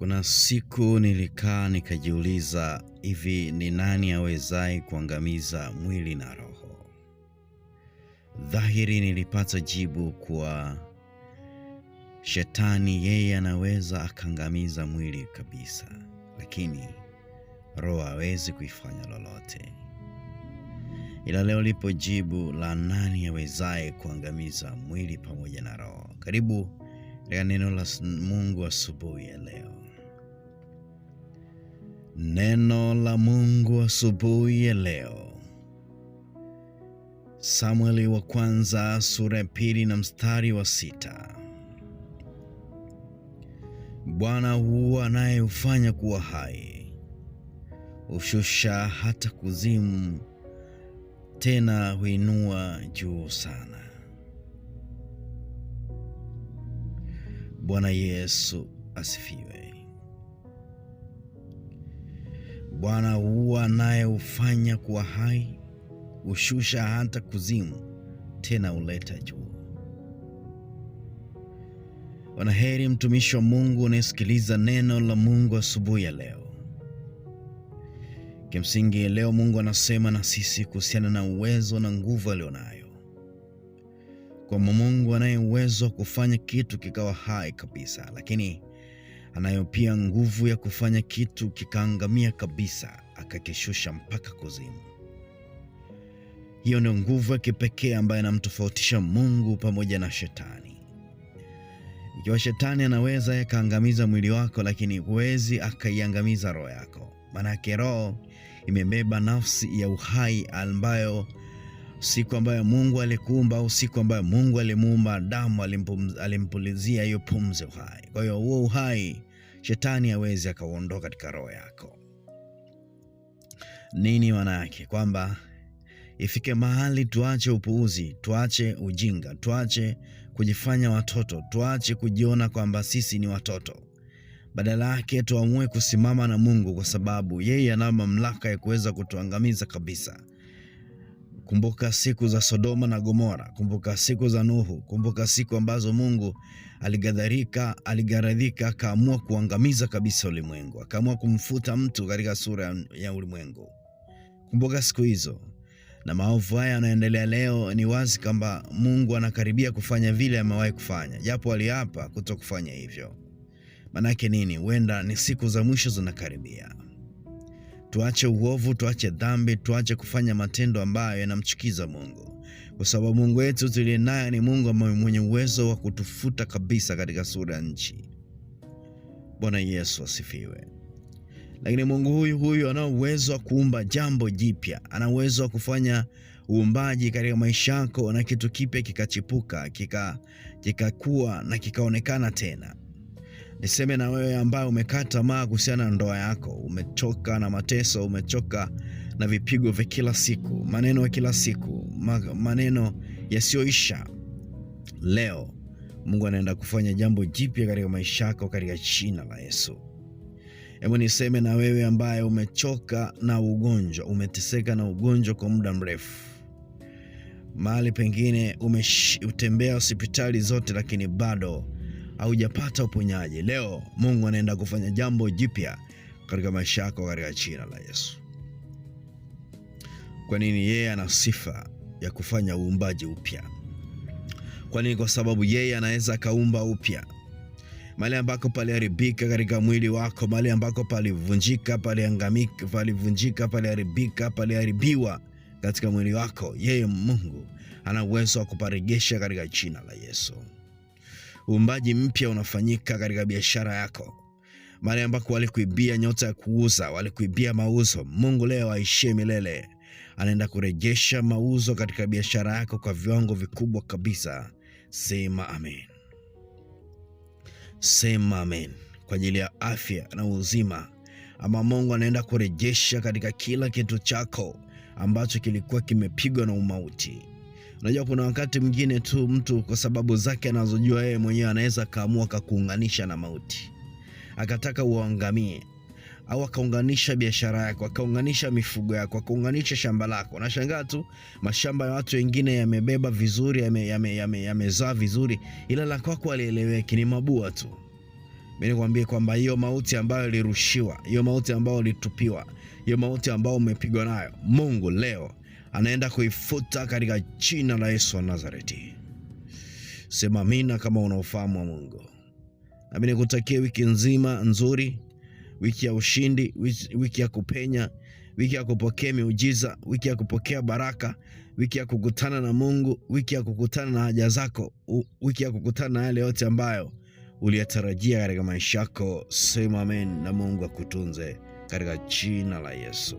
Kuna siku nilikaa nikajiuliza, hivi ni nani awezaye kuangamiza mwili na roho? Dhahiri nilipata jibu kuwa Shetani yeye anaweza akaangamiza mwili kabisa, lakini roho hawezi kuifanya lolote. Ila leo lipo jibu la nani awezaye kuangamiza mwili pamoja na roho. Karibu katika neno la Mungu asubuhi ya leo. Neno la Mungu asubuhi ya leo. Samueli wa kwanza sura ya 2 na mstari wa 6. Bwana huwa naye hufanya kuwa hai, hushusha hata kuzimu, tena huinua juu sana. Bwana Yesu asifiwe. Bwana huwa naye hufanya kuwa hai, hushusha hata kuzimu, tena huleta juu. Wanaheri mtumishi wa Mungu unayesikiliza neno la Mungu asubuhi ya leo. Kimsingi leo Mungu anasema na sisi kuhusiana na uwezo na nguvu alionayo. Kwa Mungu anaye uwezo wa kufanya kitu kikawa hai kabisa, lakini anayo pia nguvu ya kufanya kitu kikaangamia kabisa, akakishusha mpaka kuzimu. Hiyo ndio nguvu ya kipekee ambayo inamtofautisha Mungu pamoja na Shetani. Ikiwa Shetani anaweza akaangamiza mwili wako, lakini huwezi akaiangamiza roho yako. Maana roho imebeba nafsi ya uhai ambayo siku ambayo Mungu alikuumba au siku ambayo Mungu alimuumba Adamu alimpulizia hiyo pumzi uhai. Kwa hiyo huo uhai Shetani hawezi akauondoa katika roho yako. Nini maana yake? Kwamba ifike mahali tuache upuuzi, tuache ujinga, tuache kujifanya watoto, tuache kujiona kwamba sisi ni watoto. Badala yake tuamue kusimama na Mungu, kwa sababu yeye ana mamlaka ya kuweza kutuangamiza kabisa. Kumbuka siku za Sodoma na Gomora, kumbuka siku za Nuhu, kumbuka siku ambazo Mungu aligaradhika akaamua kuangamiza kabisa ulimwengu, akaamua kumfuta mtu katika sura ya ulimwengu. Kumbuka siku hizo. Na maovu haya yanaendelea leo. Ni wazi kwamba Mungu anakaribia kufanya vile amewahi kufanya, japo aliapa kutokufanya hivyo. Manake nini? Huenda ni siku za mwisho zinakaribia. Tuache uovu, tuache dhambi, tuache kufanya matendo ambayo yanamchukiza Mungu, kwa sababu Mungu wetu tuliye naye ni Mungu mwenye uwezo wa kutufuta kabisa katika sura ya nchi. Bwana Yesu asifiwe. Lakini Mungu huyu ana uwezo wa kuumba jambo jipya. Ana uwezo wa kufanya uumbaji katika maisha yako na kitu kipya kikachipuka, kikakua na kikaonekana tena. Niseme na wewe ambaye umekata tamaa kuhusiana na ndoa yako, umechoka na mateso, umechoka na vipigo vya kila siku, maneno ya kila siku, maneno yasiyoisha. Leo Mungu anaenda kufanya jambo jipya katika maisha yako katika jina la Yesu. Hebu niseme na wewe ambaye umechoka na ugonjwa, umeteseka na ugonjwa kwa muda mrefu. Mahali pengine umetembea hospitali zote, lakini bado haujapata uponyaji. Leo Mungu anaenda kufanya jambo jipya katika maisha yako katika jina la Yesu. Kwa nini? Yeye ana sifa ya kufanya uumbaji upya. Kwa nini? Kwa sababu yeye anaweza kaumba upya. Mahali ambako paliharibika katika mwili wako, mahali ambako palivunjika, paliangamika, palivunjika, paliharibika, paliharibiwa katika mwili wako, yeye Mungu ana uwezo wa kuparejesha katika jina la Yesu. Uumbaji mpya unafanyika katika biashara yako. Mahali ambako walikuibia nyota ya kuuza, walikuibia mauzo, Mungu leo aishie milele anaenda kurejesha mauzo katika biashara yako kwa viwango vikubwa kabisa. Sema amen. Sema amen. Kwa ajili ya afya na uzima, ama Mungu anaenda kurejesha katika kila kitu chako ambacho kilikuwa kimepigwa na umauti. Unajua kuna wakati mwingine tu mtu kwa sababu zake anazojua yeye mwenyewe anaweza kaamua kukuunganisha na mauti. Akataka uangamie, au akaunganisha biashara yako, akaunganisha mifugo yako, akaunganisha shamba lako. Unashangaa tu mashamba ya watu wengine yamebeba vizuri, yamezaa vizuri, ila la kwako alieleweki, ni mabua tu. Mimi nikwambie kwamba hiyo mauti ambayo ilirushiwa, hiyo mauti ambayo ilitupiwa, hiyo mauti ambayo umepigwa nayo, Mungu leo anaenda kuifuta katika jina la Yesu wa Nazareti. Sema amina kama unaofahamu wa Mungu. Na mimi nikutakie wiki nzima nzuri, wiki ya ushindi, wiki ya kupenya, wiki ya kupokea miujiza, wiki ya kupokea baraka, wiki ya kukutana na Mungu, wiki ya kukutana na haja zako, wiki ya kukutana na yale yote ambayo uliyatarajia katika maisha yako. Sema amen na Mungu akutunze katika jina la Yesu.